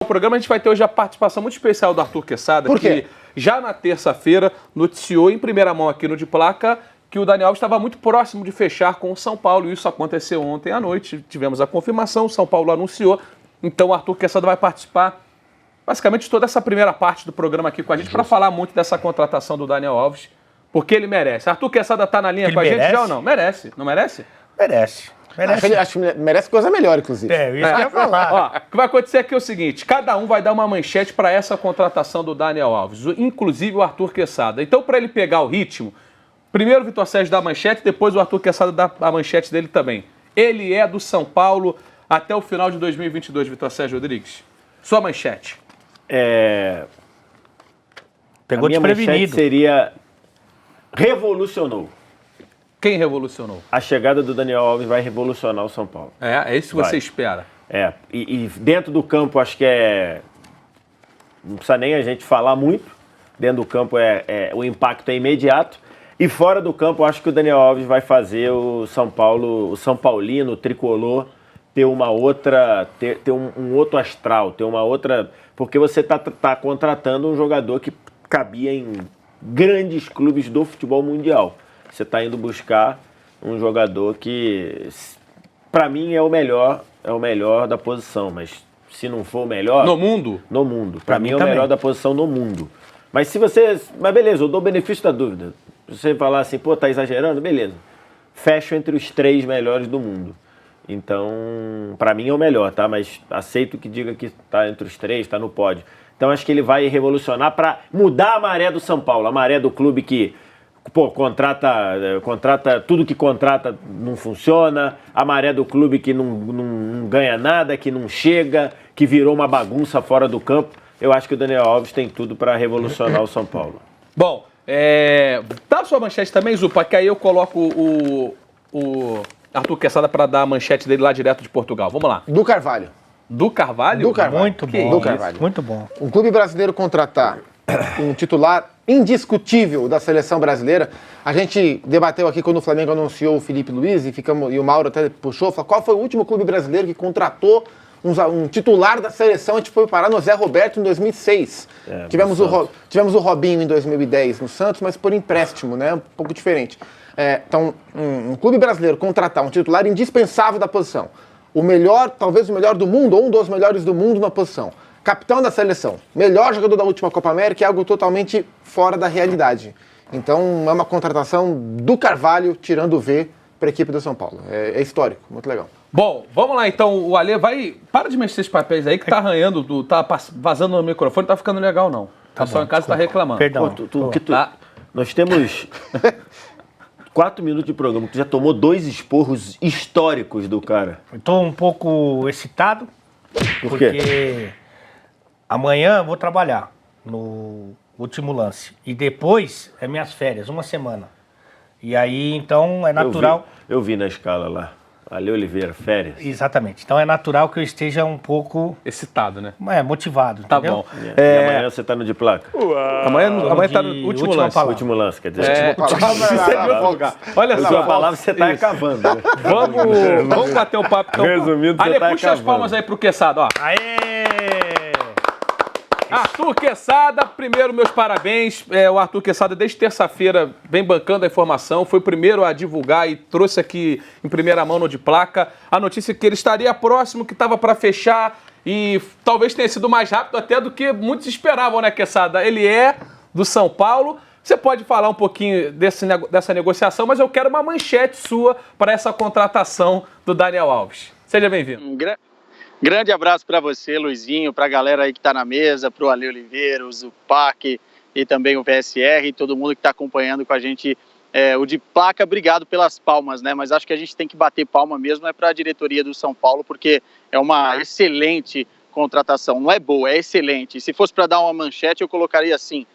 programa, a gente vai ter hoje a participação muito especial do Arthur Quesada, Por quê? que já na terça-feira noticiou em primeira mão aqui no De Placa que o Dani Alves estava muito próximo de fechar com o São Paulo. Isso aconteceu ontem à noite, tivemos a confirmação, o São Paulo anunciou. Então o Arthur Quesada vai participar basicamente de toda essa primeira parte do programa aqui com a gente para falar muito dessa contratação do Daniel Alves, porque ele merece. Arthur Quesada está na linha Ele com a gente merece? já ou não? Merece. Não merece? Merece. Acho que merece coisa melhor, inclusive. Isso que eu ia falar. Ó, o que vai acontecer aqui é o seguinte, cada um vai dar uma manchete para essa contratação do Daniel Alves, inclusive o Arthur Quesada. Então, para ele pegar o ritmo, primeiro o Vitor Sérgio dá a manchete, depois o Arthur Quesada dá a manchete dele também. Ele é do São Paulo até o final de 2022, Vitor Sérgio Rodrigues. Sua manchete. Pegou a minha desprevenido. manchete seria revolucionou. Quem revolucionou? A chegada do Daniel Alves vai revolucionar o São Paulo. É isso que você espera. E dentro do campo acho que não precisa nem a gente falar muito. Dentro do campo o impacto é imediato. E fora do campo acho que o Daniel Alves vai fazer o São Paulo, o São Paulino, o tricolor, ter uma outra, ter um outro astral, ter uma outra... Porque você tá contratando um jogador que cabia em grandes clubes do futebol mundial. Você está indo buscar um jogador que, para mim, é o melhor da posição, mas se não for o melhor... No mundo? No mundo. Para mim é o também. melhor da posição no mundo. Mas Mas beleza, eu dou o benefício da dúvida. Se você falar assim, pô, tá exagerando, beleza. Fecho entre os 3 melhores do mundo. Então, para mim é o melhor, tá? Mas aceito que diga que tá entre os 3, tá no pódio. Então acho que ele vai revolucionar para mudar a maré do São Paulo, a maré do clube que... Pô, contrata, tudo que contrata não funciona, a maré do clube que não ganha nada, que não chega, que virou uma bagunça fora do campo. Eu acho que o Daniel Alves tem tudo para revolucionar o São Paulo. Bom, dá a sua manchete também, Zupa, que aí eu coloco o Arthur Quesada para dar a manchete dele lá direto de Portugal. Vamos lá. Do Carvalho. Do Carvalho? Do Carvalho. Muito bom. Do Carvalho. Muito bom. Um clube brasileiro contratar um titular indiscutível da seleção brasileira. A gente debateu aqui quando o Flamengo anunciou o Felipe Luiz e o Mauro até puxou, falou, qual foi o último clube brasileiro que contratou um titular da seleção? A gente foi parar no Zé Roberto em 2006. Tivemos o Robinho em 2010 no Santos, mas por empréstimo, né? Um pouco diferente. Então, um clube brasileiro contratar um titular indispensável da posição. Talvez o melhor do mundo, ou um dos melhores do mundo na posição. Capitão da seleção, melhor jogador da última Copa América, é algo totalmente fora da realidade. Então, é uma contratação do Carvalho, tirando o V, para a equipe do São Paulo. É histórico, muito legal. Bom, vamos lá então. O Alê vai... Para de mexer esses papéis aí, que tá arranhando, tá vazando no microfone, não tá ficando legal não. O pessoal em casa tá reclamando. Perdão. Nós temos 4 minutos de programa, tu já tomou 2 esporros históricos do cara. Estou um pouco excitado, Por quê? porque amanhã eu vou trabalhar no último lance. E depois é minhas férias, uma semana. E aí, então, é natural... Eu vi na escala lá. Ale Oliveira, férias. Exatamente. Então é natural que eu esteja um pouco... Excitado, né? motivado, Tá entendeu? bom. E amanhã você tá no de placa? Amanhã tá no último última lance. palavra. Último lance, quer dizer. Isso é de outro lugar. Olha A só. sua palavra você tá acabando. Né? Vamos bater um papo então. Resumindo, você Ale, tá puxa as acabando. palmas aí pro Quesada, ó. Aê! Arthur Quesada, primeiro, meus parabéns. O Arthur Quesada, desde terça-feira, vem bancando a informação, foi o primeiro a divulgar e trouxe aqui em primeira mão no De Placa a notícia que ele estaria próximo, que estava para fechar e talvez tenha sido mais rápido até do que muitos esperavam, né, Quesada? Ele é do São Paulo. Você pode falar um pouquinho dessa negociação, mas eu quero uma manchete sua para essa contratação do Daniel Alves. Seja bem-vindo. Grande abraço para você, Luizinho, para a galera aí que está na mesa, para o Ale Oliveira, o Zupac e também o VSR e todo mundo que está acompanhando com a gente o De Placa. Obrigado pelas palmas, né? Mas acho que a gente tem que bater palma mesmo para a diretoria do São Paulo, porque é uma excelente contratação. Não é boa, é excelente. E se fosse para dar uma manchete, eu colocaria assim,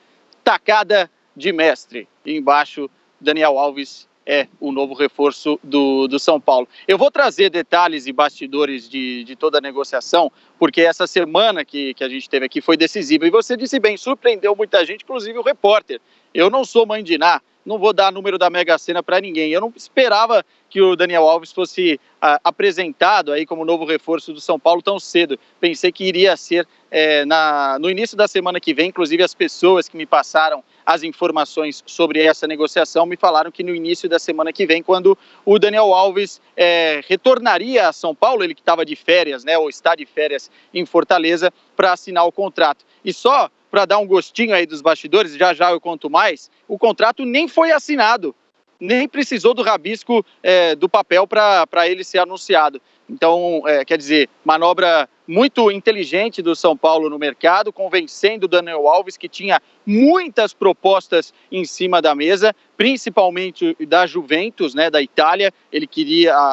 tacada de mestre. E embaixo, Daniel Alves é o novo reforço do São Paulo. Eu vou trazer detalhes e bastidores de toda a negociação, porque essa semana que a gente teve aqui foi decisiva. E você disse bem, surpreendeu muita gente, inclusive o repórter. Eu não sou mãe de Ná, não vou dar número da Mega Sena para ninguém. Eu não esperava que o Daniel Alves fosse apresentado aí como novo reforço do São Paulo tão cedo. Pensei que iria ser no início da semana que vem, inclusive as pessoas que me passaram as informações sobre essa negociação me falaram que no início da semana que vem, quando o Daniel Alves retornaria a São Paulo, ele que estava de férias, né, ou está de férias em Fortaleza, para assinar o contrato. E só para dar um gostinho aí dos bastidores, já eu conto mais, o contrato nem foi assinado, nem precisou do rabisco do papel para ele ser anunciado. Então, quer dizer, manobra muito inteligente do São Paulo no mercado, convencendo o Daniel Alves, que tinha muitas propostas em cima da mesa, principalmente da Juventus, né, da Itália.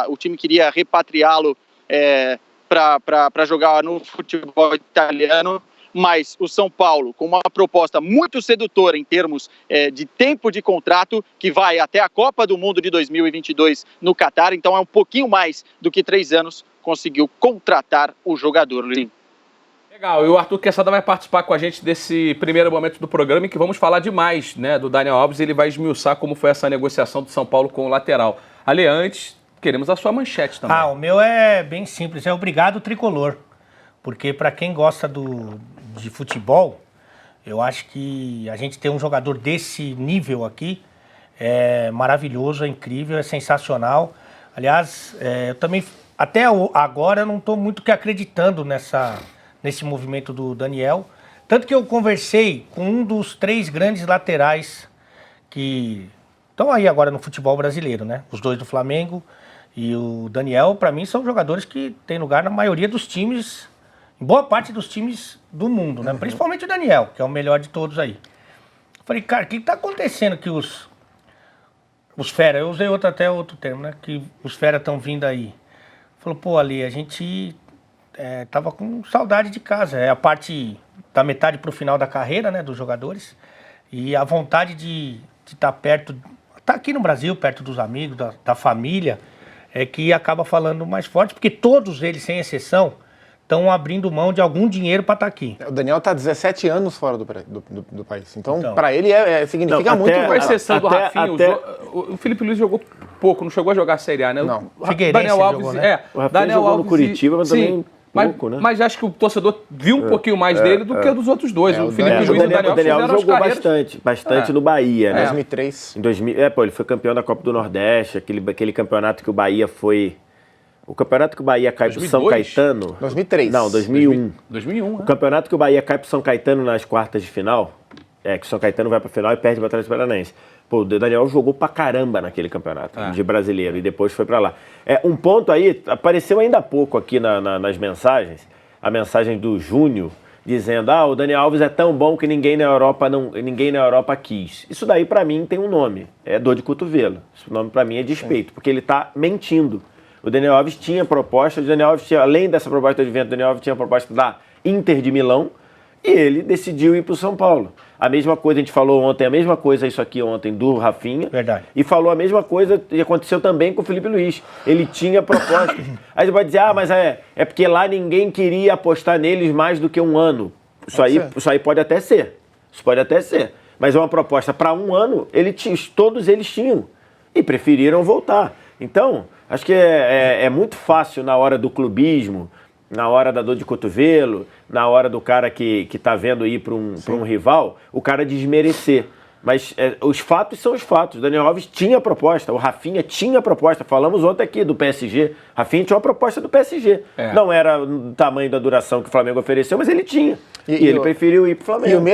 O time queria repatriá-lo para jogar no futebol italiano, mas o São Paulo, com uma proposta muito sedutora em termos de tempo de contrato, que vai até a Copa do Mundo de 2022 no Catar, então é um pouquinho mais do que 3 anos, conseguiu contratar o jogador, Luizinho. Legal, e o Arthur Quesada vai participar com a gente desse primeiro momento do programa, em que vamos falar demais, né, do Daniel Alves. Ele vai esmiuçar como foi essa negociação do São Paulo com o lateral. Ali, antes, queremos a sua manchete também. O meu é bem simples, é obrigado tricolor. Porque para quem gosta de futebol, eu acho que a gente ter um jogador desse nível aqui é maravilhoso, é incrível, é sensacional. Aliás, eu também, até agora, eu não estou muito que acreditando nesse movimento do Daniel. Tanto que eu conversei com um dos 3 grandes laterais que estão aí agora no futebol brasileiro, né? Os 2 do Flamengo e o Daniel, para mim, são jogadores que têm lugar na maioria dos times, boa parte dos times do mundo, né? Principalmente o Daniel, que é o melhor de todos aí. Eu falei, cara, o que tá acontecendo que os fera, eu usei até outro termo, né? Que os fera estão vindo aí. Falou, pô, Ali, a gente tava com saudade de casa. É a parte da metade pro final da carreira, né? Dos jogadores. E a vontade de estar perto, tá aqui no Brasil, perto dos amigos, da família, é que acaba falando mais forte, porque todos eles, sem exceção, estão abrindo mão de algum dinheiro para estar aqui. O Daniel está 17 anos fora do país. Então, para ele significa muito. Com exceção do Rafinha, o Felipe Luiz jogou pouco, não chegou a jogar a Série A, né? Não. O Daniel Alves jogou, né? O Rafinha jogou no Curitiba, mas também pouco, né? Mas acho que o torcedor viu um pouquinho mais dele do que o dos outros dois. O Felipe Luiz e o Daniel jogou bastante no Bahia, né? 2003. Em 2000, ele foi campeão da Copa do Nordeste, aquele campeonato que o Bahia foi... O campeonato que o Bahia cai pro São Caetano... 2003. Não, 2001. 2001, O campeonato que o Bahia cai pro São Caetano nas quartas de final, que o São Caetano vai pra final e perde pro Atlético Paranaense. Pô, o Daniel jogou pra caramba naquele campeonato de brasileiro e depois foi pra lá. Um ponto aí, apareceu ainda há pouco aqui nas mensagens, a mensagem do Júnior, dizendo, o Daniel Alves é tão bom que ninguém na Europa quis. Isso daí pra mim tem um nome, é dor de cotovelo. Esse nome pra mim é despeito, porque ele tá mentindo. O Daniel Alves tinha proposta, além dessa proposta de venda, o Daniel Alves tinha proposta da Inter de Milão e ele decidiu ir para o São Paulo. A mesma coisa, a gente falou ontem, a mesma coisa isso aqui ontem do Rafinha. Verdade. E falou a mesma coisa e aconteceu também com o Felipe Luiz. Ele tinha proposta. Aí você pode dizer, mas é porque lá ninguém queria apostar neles mais do que um ano. Isso aí pode até ser. Isso pode até ser. Mas é uma proposta para um ano, todos eles tinham. E preferiram voltar. Então... Acho que é muito fácil na hora do clubismo, na hora da dor de cotovelo, na hora do cara que tá vendo ir para um rival, o cara desmerecer. Mas os fatos são os fatos. O Daniel Alves tinha proposta, o Rafinha tinha proposta. Falamos ontem aqui do PSG. Rafinha tinha uma proposta do PSG. Não era o tamanho da duração que o Flamengo ofereceu, mas ele tinha. E ele preferiu ir para o Flamengo.